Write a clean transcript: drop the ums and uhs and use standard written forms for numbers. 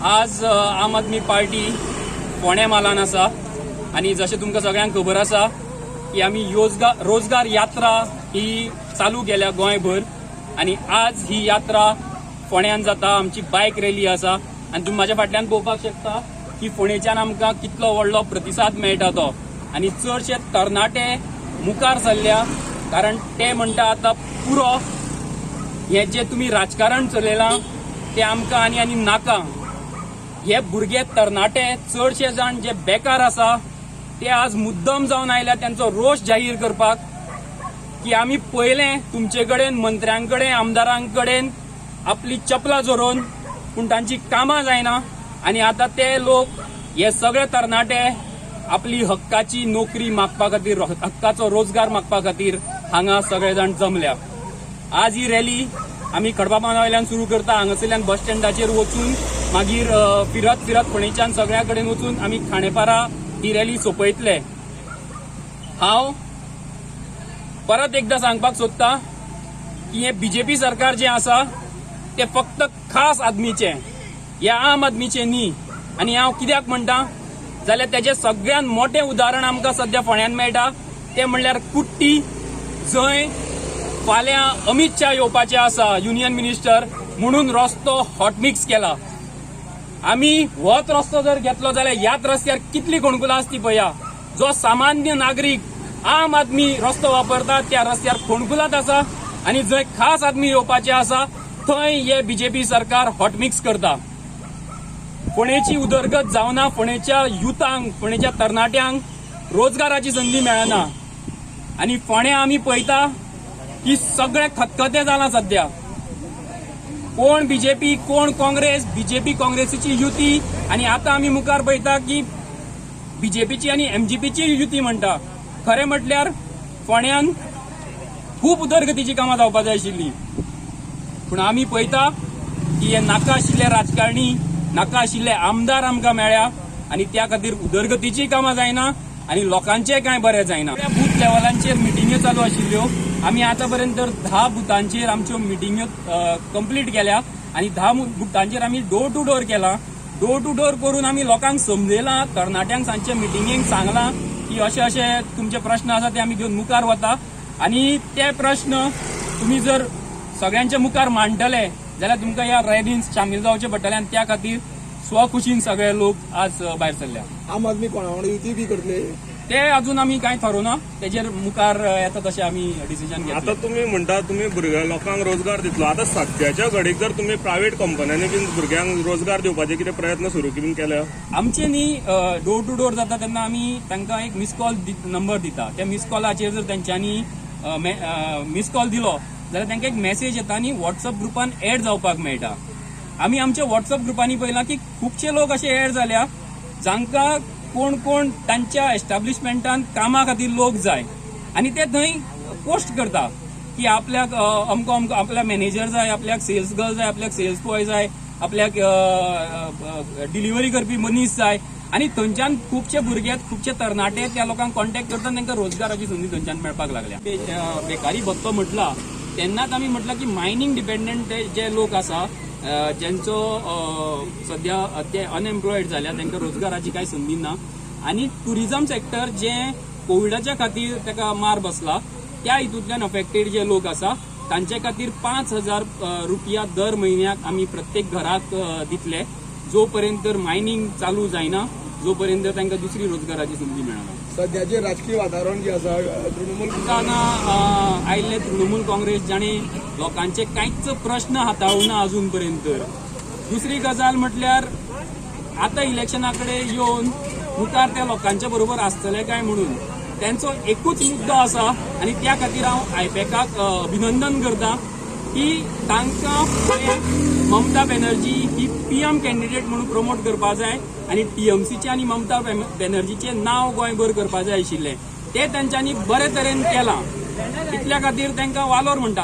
आज आम आदमी पार्टी फोंड्या म्हालान आसा आणि जशें तुमकां सगळ्यांक खबर आसा की आमी रोजगार यात्रा ही चालू केल्या गोंयभर आणि आज ही यात्रा फोंड्यान जाता। आमची बायक रॅली आसा आणि तुम्ही माझ्या फाटल्यान पळोवपाक शकता की फोंडेच्यान आमकां कितलो व्हडलो प्रतिसाद मेळटा तो आणि चडशे तरणाटे मुखार सरल्या कारण ते म्हणटा आता पुरो हे जे तुम्ही राजकारण चलयलां ते आमकां आनी नाका। हे भुरगे तरणाटे चडशे जाण जे बेकार आसा ते आज मुद्दम जावन आयल्या त्यांचो रोष जाहीर करपाक की आमी पयलें तुमचे कडेन मंत्र्यांकडेन आमदारांकडेन आपली चपला जोरोवन पूण तांची कामां जायना आणि आता ते लोक हे सगळे तरणाटे आपली हक्काची नोकरी मागपा खातीर हक्काचो रोजगार मागपा खातीर हांगा सगळे जाण जमल्या। आज ही रॅली आमी खडपाबांद वयल्यान सुरू करता। हांगासरल्यान बस स्टँडाचेर वचून मागीर फिरत फोंडेच्यान सगळ्या कडेन वचून आमी खांडेपारा ही रॅली सोंपयतले। हांव परत एकदा सांगपाक सोदता की हे बीजेपी सरकार जे आसा ते फक्त खास आदमीचे, या आम आदमीचे न्ही। आणि हांव कित्याक म्हणटा जाल्यार तेजे सगळ्यात मोठे उदाहरण आमकां सध्या फोंड्यान मेळटा ते म्हणल्यार कुट्टी, जंय फाल्यां अमित शाह येवपाचे आसा युनियन मिनिस्टर म्हणून रस्तो हॉटमिक्स केला। आमी होच रस्तो जर घेतलो जाल्यार ह्याच रस्त्यार कितली खोणकुलां आसती पळया। जो सामान्य नागरीक आम आदमी रस्तो वापरता त्या रस्त्यार खोणकुलात आसा आणि जंय खास आदमी येवपाचे आसा थंय हे बीजेपी सरकार हॉटमिक्स करता। फोंडेची उदरगत जावना, फोंडेच्या युथांक फोंडेच्या तरणाट्यांक रोजगाराची संधी मेळना आणि फोंड्या आमी पळयता की सगळे खतखते जाला सध्या। कोण बीजेपी कोण काँग्रेस, बीजेपी काँग्रेसीची युती आणि आता आमी मुखार पळयता की बीजेपीची आणि एमजीपीची युती म्हणटा। खरें म्हटल्यार फोंड्यान खूप उदरगतीची कामां जावपाक जाय आशिल्ली पूण आमी पळयता की हे नाका आशिल्ले राजकारणी नाका आशिल्ले आमदार आमकां मेळ्या आणि त्या खातीर उदरगतीची कामां जायना आणि लोकांचें कांय बरें जायना। बूथ लेवलांचेर मिटिंग्यो चालू आशिल्ल्यो। आमी आतापर्यंत 10 बुथांचेर आमच्यो मिटिंग्यो कंप्लीट केल्या आणि 10 बुथांचेर आमी डोर टू डोर केला। डोर टू डोर करून आमी लोकांक समजयलां, तरणाट्यांक सांजचे मिटिंगेक सांगलां की अशे अशे तुमचे प्रश्न आसा ते आमी घेवन मुखार वता आणि ते प्रश्न तुम्ही जर सगळ्यांच्या मुखार मांडटले जाल्यार तुमकां ह्या रॅलींत शामील जावचे पडटले आणि त्या खातीर स्वखुशीन सगळे लोक आज भायर सरल्या। आम आदमी कोणा वांगडा युती बी करतले ते अजून आमी कांय थारोवना, तेजेर मुखार येता तशें आमी डिसिजन घेतलें। आता तुम्ही म्हणटा तुम्ही भुरग्या लोकांक रोजगार दितलो, आता सध्याच्या घडीक जर तुम्ही प्रायव्हेट कंपन्यांनी बीन भुरग्यांक रोजगार दिवपाचे कितें प्रयत्न सुरू बीन केल्या? आमचे न्ही डोर टू डोर जाता तेन्ना आमी तांकां एक मिस कॉल नंबर दिता। त्या मिस कॉलाचेर जर तेंच्यांनी मिस कॉल दिलो जाल्यार तांकां एक मेसेज येता आनी व्हॉट्सअप ग्रुपान एड जावपाक मेळटा। आमी आमच्या व्हॉट्सअप ग्रुपांनी पळयलां की खुबशे लोक अशे एड जाल्या जांकां कोण कोण तांच्या एस्टॅब्लिशमेंटान कामा खातीर लोक जाय आणि ते थंय पोस्ट करता की आपल्याक अमको अमको आपल्याक मॅनेजर जाय, आपल्याक सेल्स गर्ल जाय, आपल्याक सेल्स बॉय जाय, आपल्याक डिलिव्हरी करपी मनीस जाय आणि थंयच्यान खुबशे भुरगे खुबशे तरणाटे त्या लोकांक कॉन्टॅक्ट करता आणि तांकां रोजगाराची संदी थंयच्यान मेळपाक लागल्या। बेकारी भत्तो म्हटला तेन्नाच आमी म्हटलां की मायनिंग डिपेंडंट जे लोक आसा ज्यांचो सध्या ते अनएम्प्लॉयड जाल्या तांकां रोजगाराची कांय संदी ना आणि टुरिझम सेक्टर जे कोविडाच्या खातीर ताका मार बसला त्या हितूंतल्यान अफेक्टेड जे लोक आसा तांचे खातीर 5,000 रुपया दर म्हयन्याक आमी प्रत्येक घराक दितले जो पर्यंत मायनिंग चालू जायना, जो पर्यंत तांकां दुसरी रोजगाराची संदी मेळना। सध्याचे राजकीय वातावरण जे आसा तृणमूल आयिल्ले तृणमूल काँग्रेस जाणी लोकांचे कांयच प्रश्न हाताळूना अजून पर्यंत। दुसरी गजाल म्हटल्यार आता इलेक्शनाकडे येवन मुखार त्या लोकांच्या बरोबर आसतले काय म्हणून त्यांचो एकूच मुद्दो आसा आणि त्या खातीर हांव आयपॅकाक अभिनंदन करता की तांकां ममता बॅनर्जी ही पीएम कॅन्डिडेट म्हणून प्रमोट करपा जाय आणि टीएमसीचे आणि ममता बॅनर्जीचे नाव गोंयभर करपा जाय आशिल्लें ते तांच्यांनी बरे तरेन केलां। इतल्या खातीर तांकां वालोर म्हणटात।